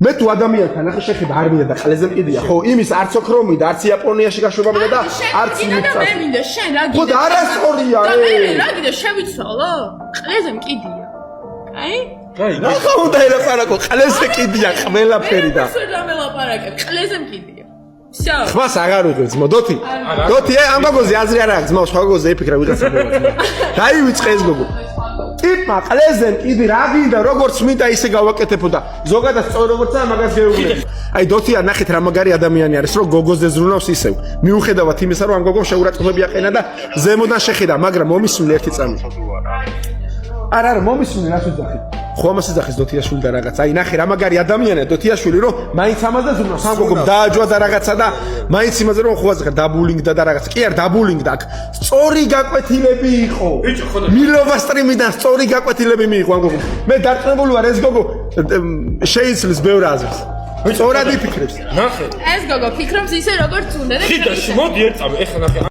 მე თუ ადამიანთან ახლა შეხედა არ მინდა და ყლეზე მყიდია ხო იმის არც ოქრომი და არც იაპონიაში გაშვება მინდა და არც იმის მე მინდა შენ რა გინდა ხო და არასწორია და მე რა გინდა შევიცვალო ყლეზე მყიდია აი რა უნდა ელაპარაკო ყლეზე მყიდია ყველაფერი და რა მელაპარაკებ ყლეზე მყიდია всё ხმას აღარ უღებს მოდოთი დოთი ამ გოგოზე აზრი არ აქვს ძმაო სხვა გოგოზე ეფიქრა ვიღაცა დაივიწყე ეს გოგო ტიპმა ყლეზე მყიდი რა გინდა როგორც მინდა ისე გავაკეთებო და ზოგადად სწორ როგორცაა მაგას გეუბნები აი დოთია ნახეთ რა მაგარი ადამიანი არის რომ გოგოზე ზრუნავს ისევ მიუხედავად იმისა რომ ამ გოგომ შეურაცხყოფები აყენა და ზემოდან შეხედა მაგრამ მომისული ერთი წამი არა მომისული რას უძახი ხო ამას ეძახის დოთიაშვილი და რაღაც აი ნახე რა მაგარი ადამიანია დოთიაშვილი რომ მაინც ამაზე ზრუნავს ამ გოგომ დააჯვა და რაღაცა და მაინც იმაზე რომ ხო აზრ დაბულინგდა და რაღაც კი არ დაბულინგდა აქ სწორი გაკვეთილები იყო მილოვა სტრიმიდან სწორი გაკვეთილები მიიღო ამ გოგომ მე დარწმუნებული ვარ ეს გოგო შეიცვლის ბევრ აზრს სწორად იფიქრებს ნახე ეს გოგო ფიქრობს ისე როგორც უნდა და ხიდაში მოდი ერთ წამი ეხლა ნახე